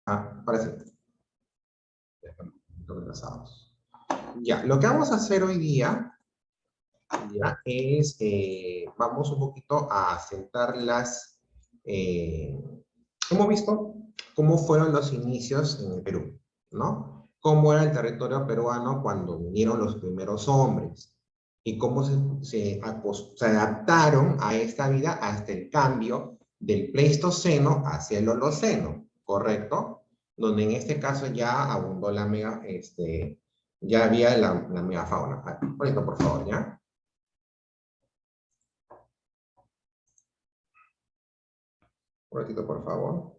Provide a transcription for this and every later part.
Ahora sí. Ya estamos un poquito retrasados. Ya, lo que vamos a hacer hoy día ya, es, vamos un poquito a sentar hemos visto cómo fueron los inicios en el Perú, ¿no? Cómo era el territorio peruano cuando vinieron los primeros hombres y cómo se adaptaron a esta vida hasta el cambio del Pleistoceno hacia el Holoceno, ¿correcto? Donde en este caso ya abundó ya había la megafauna. Ahorita, por favor, ¿ya? Un ratito, por favor.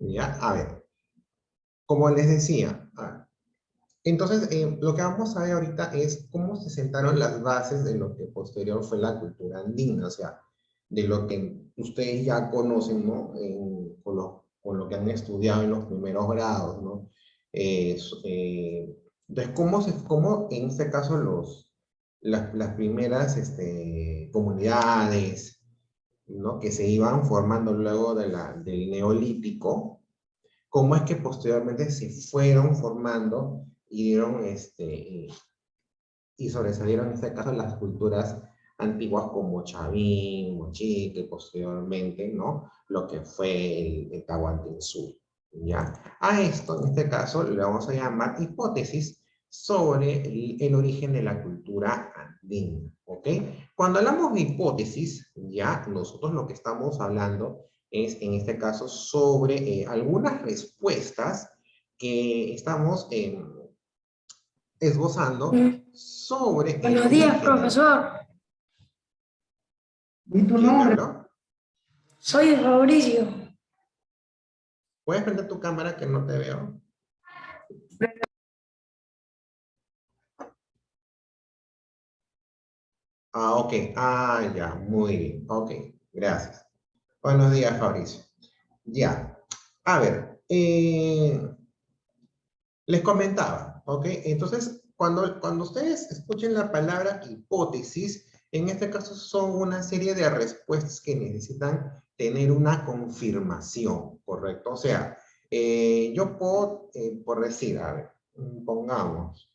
Ya, a ver, como les decía, entonces lo que vamos a ver ahorita es cómo se sentaron las bases de lo que posterior fue la cultura andina, o sea, de lo que ustedes ya conocen, ¿no? Con lo que han estudiado en los primeros grados, ¿no? Entonces, cómo en este caso las primeras comunidades, ¿no? Que se iban formando luego del Neolítico, cómo es que posteriormente se fueron formando y dieron y sobresalieron en este caso las culturas antiguas como Chavín, Mochique, y posteriormente, ¿no? Lo que fue el Tahuantinsuyo, ¿ya? A esto, en este caso, le vamos a llamar hipótesis sobre el origen de la cultura andina, ¿ok? Cuando hablamos de hipótesis, ya, nosotros lo que estamos hablando es, en este caso, sobre algunas respuestas que estamos esbozando sobre el Buenos días, origen. profesor. Di tu ¿Quién nombre. habló? Soy Fabricio. ¿Puedes prender tu cámara que no te veo? Ok. Ya, muy bien. Ok, gracias. Buenos días, Fabricio. Ya. A ver, les comentaba, ¿ok? Entonces, cuando ustedes escuchen la palabra hipótesis, en este caso son una serie de respuestas que necesitan tener una confirmación, ¿correcto? O sea, yo puedo, por decir, a ver, pongamos,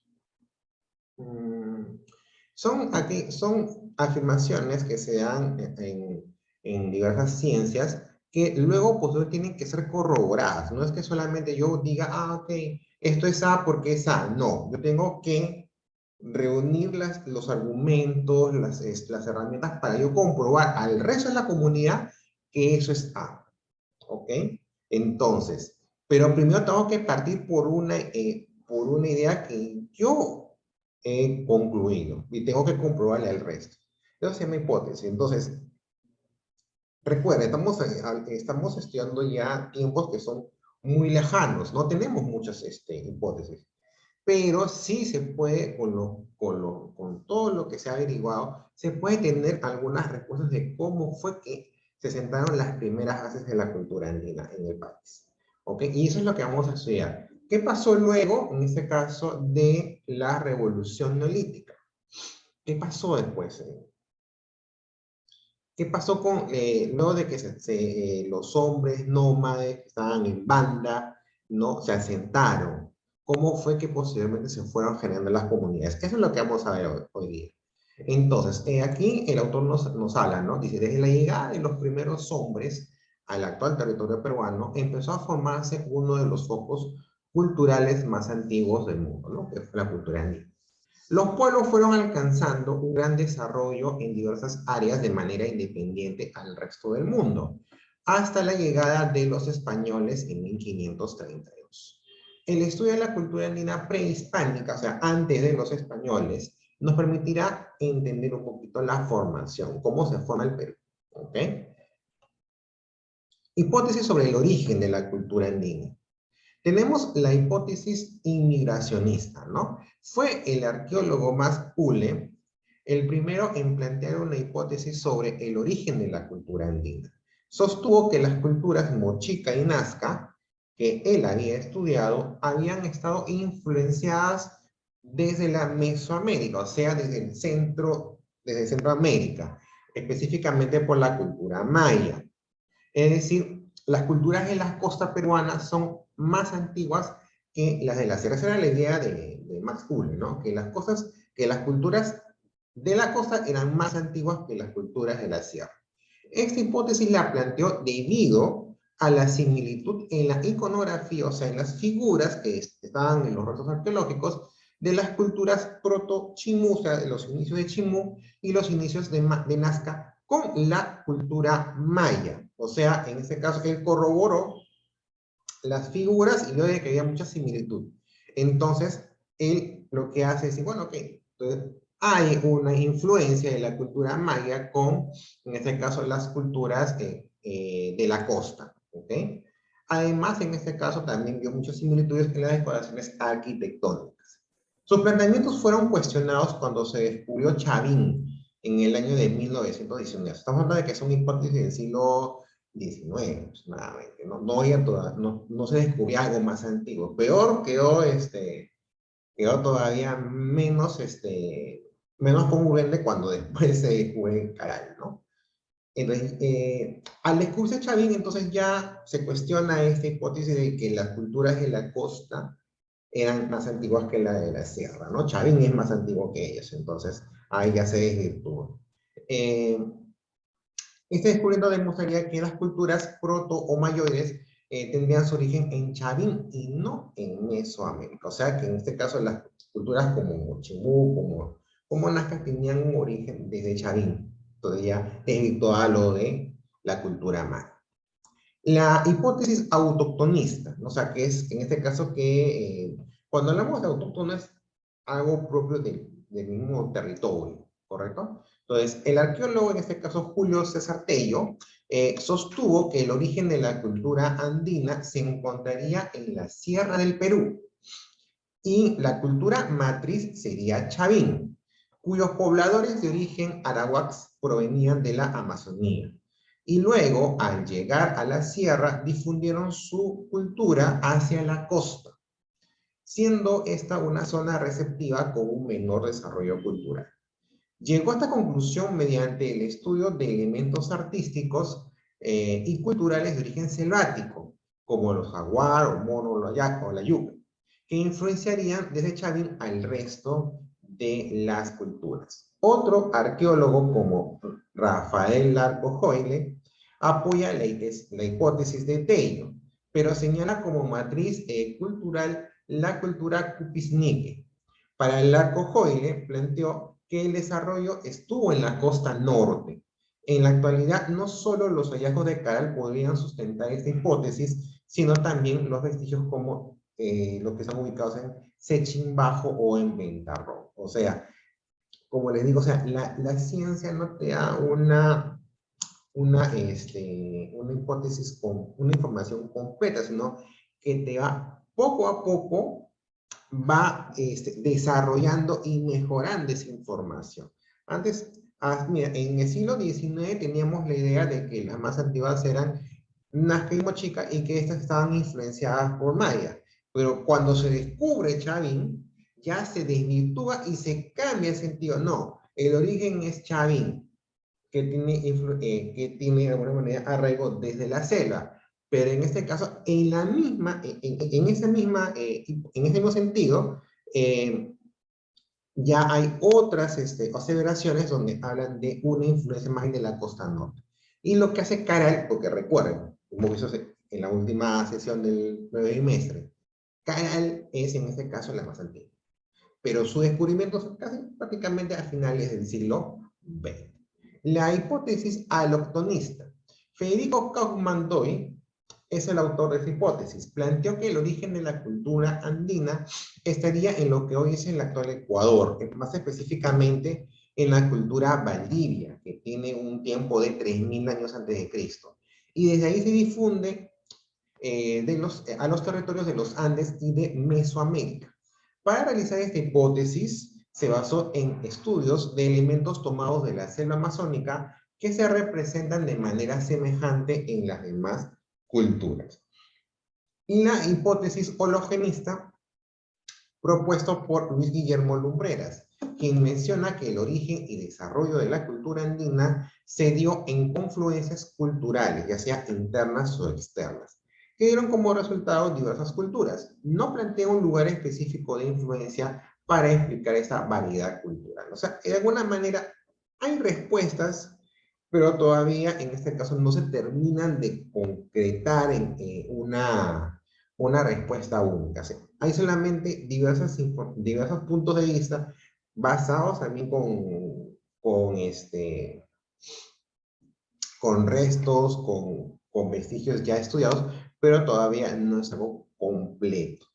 son afirmaciones que se dan en diversas ciencias que luego pues tienen que ser corroboradas. No es que solamente yo diga, ok, esto es A porque es A. No, yo tengo que reunir los argumentos, las herramientas para yo comprobar al resto de la comunidad que eso es A. ¿Ok? Entonces, pero primero tengo que partir por una idea que yo he concluido y tengo que comprobarle al resto. Eso se llama hipótesis. Entonces, recuerden, estamos estudiando ya tiempos que son muy lejanos, no tenemos muchas hipótesis, pero sí se puede, con todo lo que se ha averiguado, se puede tener algunas respuestas de cómo fue que se sentaron las primeras bases de la cultura andina en el país. ¿Ok? Y eso es lo que vamos a estudiar. ¿Qué pasó luego, en este caso, de la revolución neolítica? ¿Qué pasó después? ¿Qué pasó luego de que los hombres nómades que estaban en banda, ¿no? Se asentaron? ¿Cómo fue que posteriormente se fueron generando las comunidades? Eso es lo que vamos a ver hoy día. Entonces, aquí el autor nos habla, ¿no? Dice, desde la llegada de los primeros hombres al actual territorio peruano, empezó a formarse uno de los focos culturales más antiguos del mundo, ¿no? Que fue la cultura andina. Los pueblos fueron alcanzando un gran desarrollo en diversas áreas de manera independiente al resto del mundo, hasta la llegada de los españoles en 1532. El estudio de la cultura andina prehispánica, o sea, antes de los españoles, nos permitirá entender un poquito la formación, cómo se forma el Perú. ¿Ok? Hipótesis sobre el origen de la cultura andina. Tenemos la hipótesis inmigracionista, ¿no? Fue el arqueólogo Mas-Ule el primero en plantear una hipótesis sobre el origen de la cultura andina. Sostuvo que las culturas Mochica y Nazca, que él había estudiado, habían estado influenciadas desde la Mesoamérica, o sea, desde Centroamérica, específicamente por la cultura maya. Es decir, las culturas de la costa peruana son más antiguas que las de la sierra. Esa era la idea de Max Uhle, ¿no? Que las culturas de la costa eran más antiguas que las culturas de la sierra. Esta hipótesis la planteó debido a la similitud en la iconografía, o sea, en las figuras que estaban en los restos arqueológicos de las culturas proto-chimú, o sea, de los inicios de Chimú y los inicios de Nazca con la cultura maya. O sea, en este caso, él corroboró las figuras y vio que había mucha similitud. Entonces, él lo que hace es decir, bueno, ok, entonces hay una influencia de la cultura maya con, en este caso, las culturas de la costa, ¿ok? Además, en este caso, también vio muchas similitudes en las decoraciones arquitectónicas. Sus planteamientos fueron cuestionados cuando se descubrió Chavín en el año de 1919. Estamos hablando de que es una hipótesis del siglo 19 aproximadamente. No se descubrió algo más antiguo. Peor quedó todavía menos congruente cuando después se descubre Caral, ¿no? Entonces, al descubrirse Chavín, entonces ya se cuestiona esta hipótesis de que las culturas de la costa eran más antiguas que la de la sierra, ¿no? Chavín es más antiguo que ellos, entonces ahí ya se desvirtuó. Este descubrimiento demostraría que las culturas proto o mayores tendrían su origen en Chavín y no en Mesoamérica. O sea que en este caso las culturas como Mochimú, como Nazca tenían un origen desde Chavín. Entonces ya desvirtuaba lo de la cultura maya. La hipótesis autoctonista, o sea, que es en este caso que cuando hablamos de autóctono es algo propio del mismo territorio, ¿correcto? Entonces, el arqueólogo, en este caso Julio César Tello, sostuvo que el origen de la cultura andina se encontraría en la Sierra del Perú y la cultura matriz sería Chavín, cuyos pobladores de origen arawak provenían de la Amazonía. Y luego, al llegar a la sierra, difundieron su cultura hacia la costa, siendo esta una zona receptiva con un menor desarrollo cultural. Llegó a esta conclusión mediante el estudio de elementos artísticos y culturales de origen selvático, como los jaguar, o mono, o la yuca, que influenciarían desde Chavín al resto de las culturas. Otro arqueólogo como Rafael Larco Joyle apoya la hipótesis de Tello, pero señala como matriz cultural la cultura Cupisnique. Para el Larco Joyle planteó que el desarrollo estuvo en la costa norte. En la actualidad, no solo los hallazgos de Caral podrían sustentar esta hipótesis, sino también los vestigios como los que están ubicados en Sechín Bajo o en Ventarrón. O sea, como les digo, o sea, la ciencia no te da una hipótesis con una información completa, sino que te va poco a poco desarrollando y mejorando esa información. Antes, mira, en el siglo XIX teníamos la idea de que las más antiguas eran Nazca y Mochica y que estas estaban influenciadas por Maya. Pero cuando se descubre Chavín, ya se desvirtúa y se cambia el sentido. No, el origen es Chavín, que tiene de alguna manera arraigo desde la selva. Pero en este caso, en ese mismo sentido, ya hay otras aseveraciones donde hablan de una influencia más de la costa norte. Y lo que hace Caral, porque recuerden, como hizo en la última sesión del 9 bimestre, Caral es en este caso la más antigua. Pero su descubrimiento son casi prácticamente a finales del siglo XX. La hipótesis aloctonista. Federico Kaufmann Doy es el autor de esta hipótesis. Planteó que el origen de la cultura andina estaría en lo que hoy es el actual Ecuador, más específicamente en la cultura Valdivia, que tiene un tiempo de 3000 años antes de Cristo. Y desde ahí se difunde a los territorios de los Andes y de Mesoamérica. Para realizar esta hipótesis, se basó en estudios de elementos tomados de la selva amazónica que se representan de manera semejante en las demás culturas. Y la hipótesis hologenista propuesto por Luis Guillermo Lumbreras, quien menciona que el origen y desarrollo de la cultura andina se dio en confluencias culturales, ya sea internas o externas, que dieron como resultado diversas culturas. No plantea un lugar específico de influencia para explicar esa variedad cultural. O sea, de alguna manera hay respuestas, pero todavía en este caso no se terminan de concretar en una respuesta única. O sea, hay solamente diversos puntos de vista basados también con restos, con vestigios ya estudiados, pero todavía no es algo completo.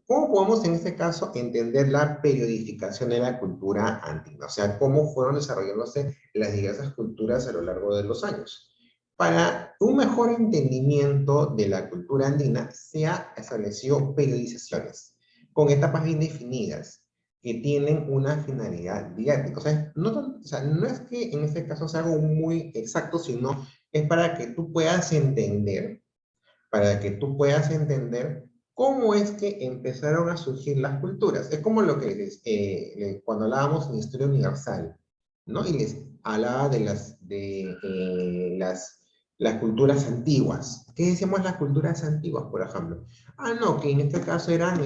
¿Cómo podemos en este caso entender la periodificación de la cultura andina? O sea, cómo fueron desarrollándose las diversas culturas a lo largo de los años. Para un mejor entendimiento de la cultura andina, se ha establecido periodizaciones con etapas bien definidas que tienen una finalidad didáctica. O sea, no es que en este caso sea algo muy exacto, sino es para que tú puedas entender cómo es que empezaron a surgir las culturas. Es como lo que cuando hablábamos de historia universal, ¿no? Y les hablaba de las culturas antiguas. ¿Qué decíamos las culturas antiguas, por ejemplo? Ah, no, que en este caso eran,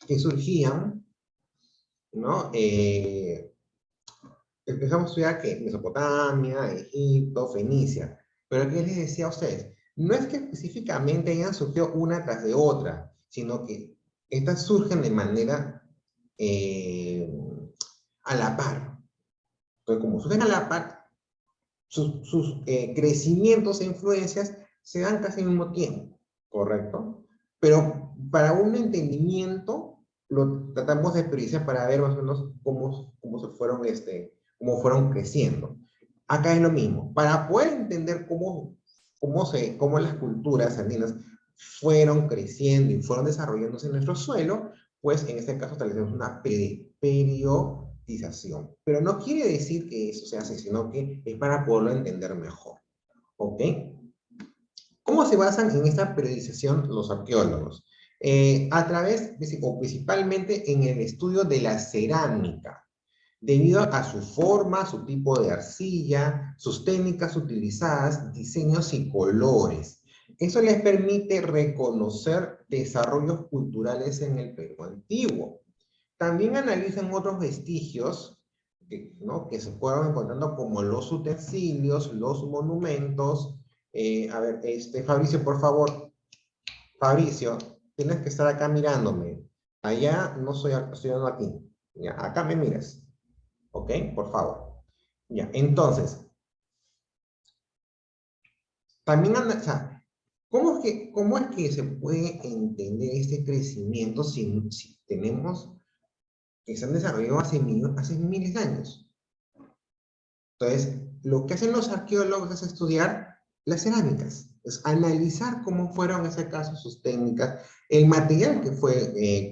que surgían, ¿no? Empezamos a estudiar que Mesopotamia, Egipto, Fenicia. Pero ¿qué les decía a ustedes? No es que específicamente hayan surgido una tras de otra, sino que estas surgen de manera eh, a la par. Entonces, como surgen a la par, sus crecimientos e influencias se dan casi al mismo tiempo, ¿correcto? Pero para un entendimiento lo tratamos de priorizar para ver más o menos cómo fueron creciendo. Acá es lo mismo. Para poder entender cómo las culturas andinas fueron creciendo y fueron desarrollándose en nuestro suelo, pues en este caso establecemos una periodización. Pero no quiere decir que eso se hace, sino que es para poderlo entender mejor. ¿Ok? ¿Cómo se basan en esta periodización los arqueólogos? A través, o principalmente en el estudio de la cerámica, debido a su forma, su tipo de arcilla, sus técnicas utilizadas, diseños y colores. Eso les permite reconocer desarrollos culturales en el Perú antiguo. También analizan otros vestigios ¿no? que se fueron encontrando como los utensilios, los monumentos. A ver, Fabricio, por favor. Fabricio, tienes que estar acá mirándome. Allá no estoy dando aquí. Ya, acá me miras. ¿Ok? Por favor. Ya, entonces, también o sea, ¿cómo es que se puede entender este crecimiento si tenemos que se han desarrollado hace miles de años? Entonces, lo que hacen los arqueólogos es estudiar las cerámicas, es analizar cómo fueron en ese caso sus técnicas, el material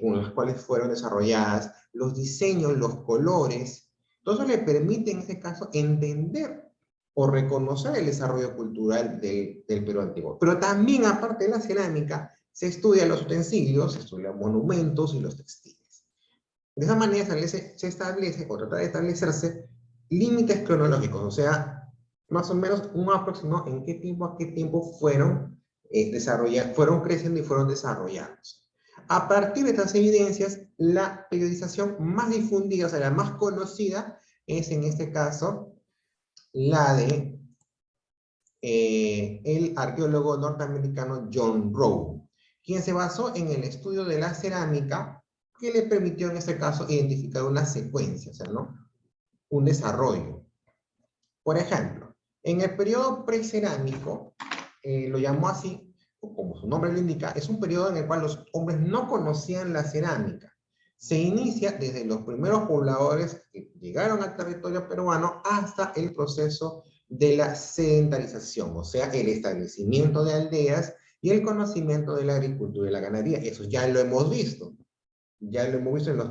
con los cuales fueron desarrolladas, los diseños, los colores. Todo eso le permite en ese caso entender o reconocer el desarrollo cultural del Perú antiguo. Pero también, aparte de la cerámica, se estudian los utensilios, se estudian monumentos y los textiles. De esa manera se establece o trata de establecerse límites cronológicos, o sea, más o menos un aproximado en qué tiempo a qué tiempo fueron creciendo y fueron desarrollándose. A partir de estas evidencias, la periodización más difundida, o sea, la más conocida, es en este caso la de el arqueólogo norteamericano John Rowe, quien se basó en el estudio de la cerámica que le permitió en este caso identificar una secuencia, o sea, ¿no? Un desarrollo. Por ejemplo, en el periodo precerámico, lo llamó así, o como su nombre lo indica, es un periodo en el cual los hombres no conocían la cerámica. Se inicia desde los primeros pobladores que llegaron al territorio peruano hasta el proceso de la sedentarización, o sea, el establecimiento de aldeas y el conocimiento de la agricultura y la ganadería. Eso ya lo hemos visto. Ya lo hemos visto en los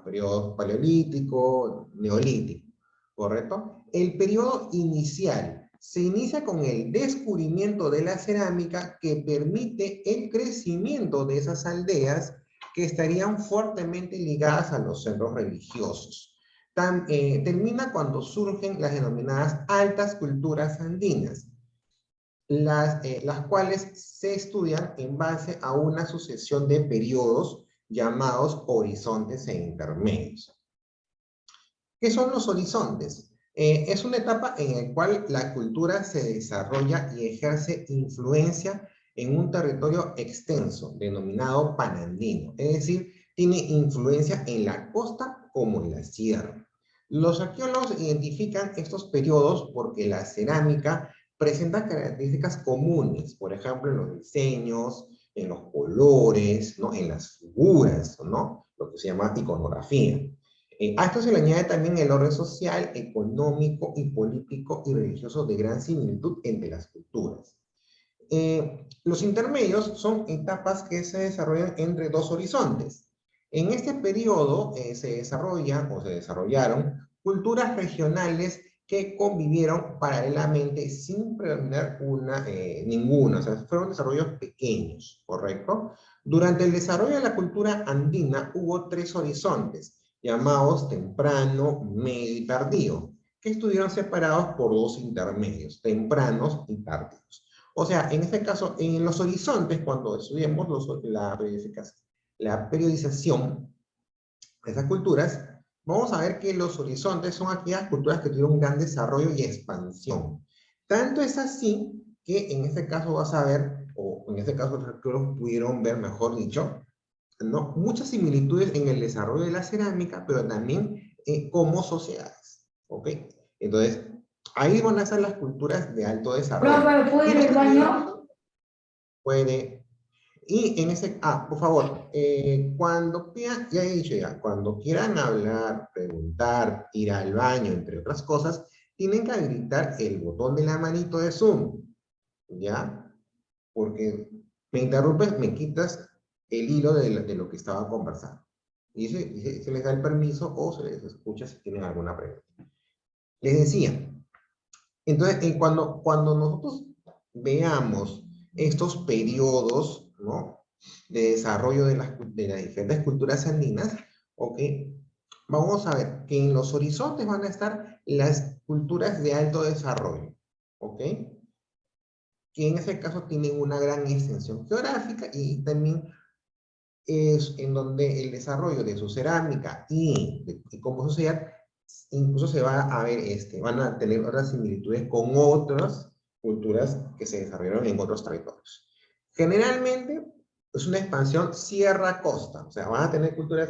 periodos paleolítico, neolítico, ¿correcto? El periodo inicial se inicia con el descubrimiento de la cerámica que permite el crecimiento de esas aldeas que estarían fuertemente ligadas a los centros religiosos. Termina cuando surgen las denominadas altas culturas andinas, las cuales se estudian en base a una sucesión de periodos llamados horizontes e intermedios. ¿Qué son los horizontes? Es una etapa en la cual la cultura se desarrolla y ejerce influencia en un territorio extenso, denominado panandino, es decir, tiene influencia en la costa como en la sierra. Los arqueólogos identifican estos periodos porque la cerámica presenta características comunes, por ejemplo, en los diseños, en los colores, ¿no? En las figuras, ¿no? Lo que se llama iconografía. A esto se le añade también el orden social, económico y político y religioso de gran similitud entre las culturas. Los intermedios son etapas que se desarrollan entre dos horizontes. En este periodo se desarrollan o se desarrollaron culturas regionales que convivieron paralelamente sin predominar ninguna, o sea, fueron desarrollos pequeños, ¿correcto? Durante el desarrollo de la cultura andina hubo tres horizontes, llamados temprano, medio y tardío, que estuvieron separados por dos intermedios, tempranos y tardíos. O sea, en este caso, en los horizontes, cuando estudiemos la periodización de esas culturas, vamos a ver que los horizontes son aquellas culturas que tuvieron un gran desarrollo y expansión. Tanto es así que en este caso vas a ver, o en este caso los arqueólogos pudieron ver, mejor dicho, ¿no? Muchas similitudes en el desarrollo de la cerámica, pero también como sociedades, ¿ok? Entonces, ahí van a estar las culturas de alto desarrollo. Profe, ¿puedo ir al baño? Puede. Y en ese, por favor, cuando pidan, ya he dicho ya, cuando quieran hablar, preguntar, ir al baño, entre otras cosas, tienen que habilitar el botón de la manito de Zoom, ¿ya? Porque me interrumpes, me quitas el hilo de lo que estaba conversando. Y se les da el permiso o se les escucha si tienen alguna pregunta. Les decía, entonces, cuando nosotros veamos estos periodos, ¿no? De desarrollo de las diferentes culturas andinas, ¿ok? Vamos a ver que en los horizontes van a estar las culturas de alto desarrollo, ¿ok? Que en ese caso tienen una gran extensión geográfica y también es en donde el desarrollo de su cerámica y como sociedad incluso se va a ver, van a tener otras similitudes con otras culturas que se desarrollaron en otros territorios. Generalmente es una expansión sierra-costa, o sea, van a tener culturas,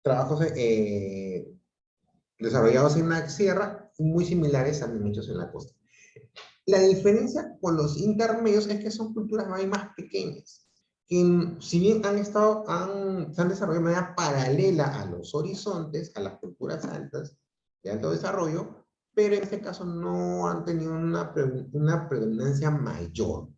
trabajos desarrollados en la sierra muy similares a los hechos en la costa. La diferencia con los intermedios es que son culturas más pequeñas, que si bien se han desarrollado de manera paralela a los horizontes, a las culturas altas de alto desarrollo, pero en este caso no han tenido una predominancia mayor.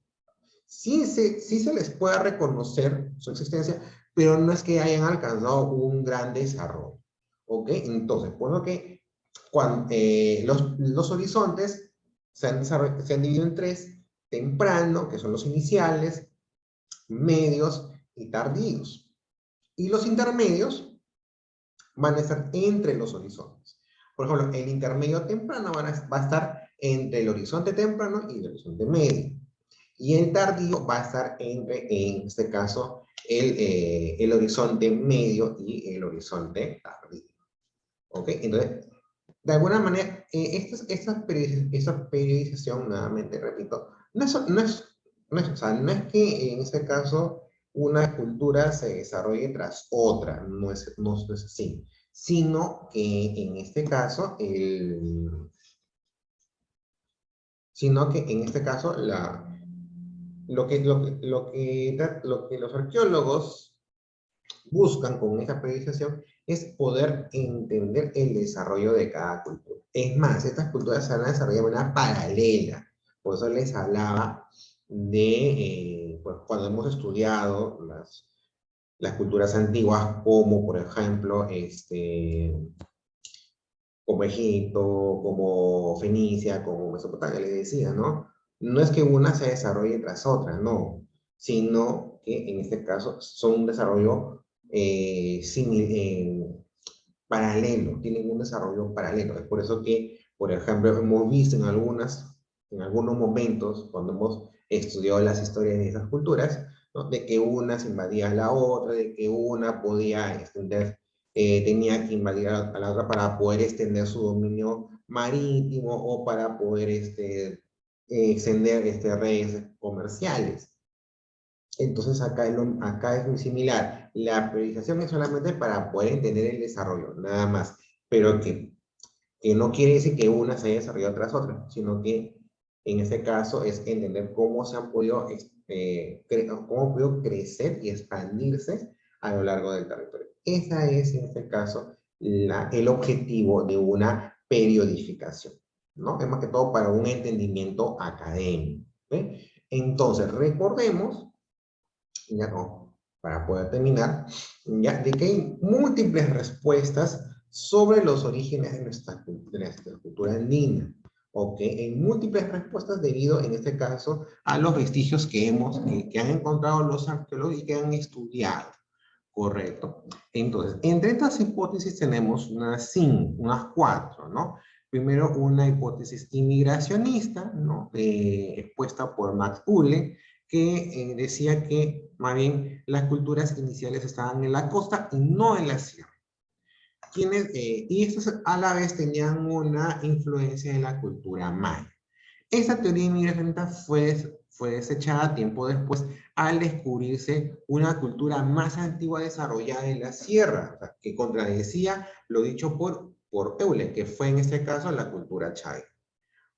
Sí se les puede reconocer su existencia, pero no es que hayan alcanzado un gran desarrollo. ¿Ok? Entonces, bueno que los horizontes se han dividido en tres: temprano, que son los iniciales, medios y tardíos. Y los intermedios van a estar entre los horizontes. Por ejemplo, el intermedio temprano va a estar entre el horizonte temprano y el horizonte medio. Y el tardío va a estar en este caso, el horizonte medio y el horizonte tardío. ¿Ok? Entonces, de alguna manera, esta periodización, nuevamente repito, o sea, no es que en este caso una cultura se desarrolle tras otra, no es así, sino que en este caso sino que en este caso lo que los arqueólogos buscan con esta periodización es poder entender el desarrollo de cada cultura. Es más, estas culturas se van a desarrollar de manera paralela. Por eso les hablaba de, pues, cuando hemos estudiado las culturas antiguas, como por ejemplo, como Egipto, como Fenicia, como Mesopotamia, les decía, ¿no? No es que una se desarrolle tras otra, no, sino que en este caso son un desarrollo paralelo, tienen un desarrollo paralelo. Es por eso que, por ejemplo, hemos visto en algunos momentos, cuando hemos estudiado las historias de esas culturas, ¿no? De que una se invadía a la otra, de que una podía extender, tenía que invadir a la otra para poder extender su dominio marítimo o para poder extender redes comerciales. Entonces acá es muy similar. La priorización es solamente para poder entender el desarrollo, nada más. Pero que no quiere decir que una se haya desarrollado tras otra, sino que en este caso es entender cómo se han podido, cómo han podido crecer y expandirse a lo largo del territorio. Ese es en este caso el objetivo de una periodificación, ¿no? Es más que todo para un entendimiento académico. ¿Sí? Entonces, recordemos ya no, para poder terminar, ya de que hay múltiples respuestas sobre los orígenes de nuestra cultura andina. ¿Ok? Hay múltiples respuestas debido, en este caso, a los vestigios que han encontrado los arqueólogos y que han estudiado. Correcto. Entonces, entre estas hipótesis tenemos unas cuatro, ¿no? Primero, una hipótesis inmigracionista, ¿no? Expuesta por Max Uhle, que decía que más bien las culturas iniciales estaban en la costa y no en la sierra. Y estos a la vez tenían una influencia en la cultura maya. Esta teoría inmigracionista fue desechada tiempo después al descubrirse una cultura más antigua desarrollada en la sierra, o sea, que contradecía lo dicho por Euler, que fue en este caso la cultura chay.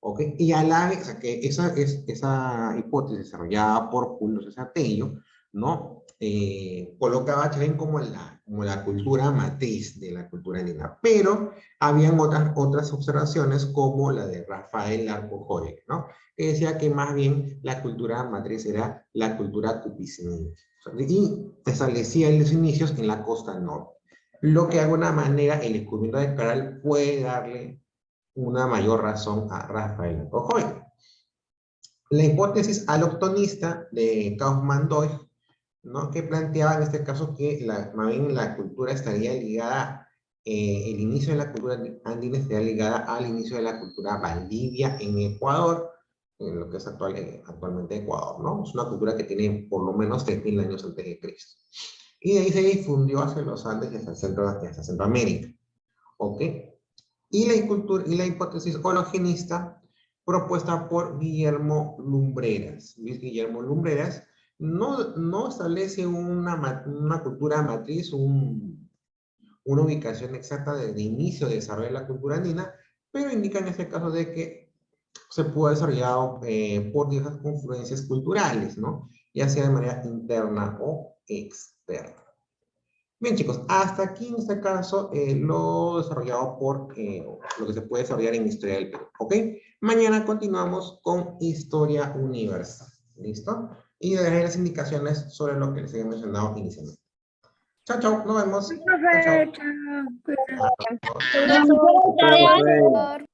¿Ok? Y a la vez, o sea, que esa hipótesis desarrollada por Julio César Tello, ¿no? Colocaba a Chay como la cultura matriz de la cultura andina, pero habían otras observaciones como la de Rafael Arcojoye, ¿no? Que decía que más bien la cultura matriz era la cultura cupicinense, o sea, y establecía los inicios en la costa norte. Lo que de alguna manera el descubrimiento de Caral puede darle una mayor razón a Rafael Ojoy. La hipótesis aloctonista de Kaufmann-Deutsch, ¿no? Que planteaba en este caso que más bien la cultura estaría ligada, el inicio de la cultura andina estaría ligada al inicio de la cultura valdivia en Ecuador, en lo que es actualmente Ecuador, ¿no? Es una cultura que tiene por lo menos 3.000 años antes de Cristo. Y de ahí se difundió hacia los Andes y hasta Centroamérica. ¿Ok? Y la hipótesis hologenista propuesta por Guillermo Lumbreras. Guillermo Lumbreras no establece una cultura matriz, una ubicación exacta de inicio de desarrollo de la cultura andina, pero indica en este caso de que se pudo haber desarrollado por diversas confluencias culturales, ¿no? Ya sea de manera interna o externa. Bien, chicos, hasta aquí en este caso lo desarrollado por lo que se puede desarrollar en Historia del Perú, ¿ok? Mañana continuamos con Historia Universal, ¿listo? Y dejaré las indicaciones sobre lo que les he mencionado inicialmente. Chao, chao, nos vemos. Chao, chao. Profe, chao. Cuídate. Chao. Chao, profe.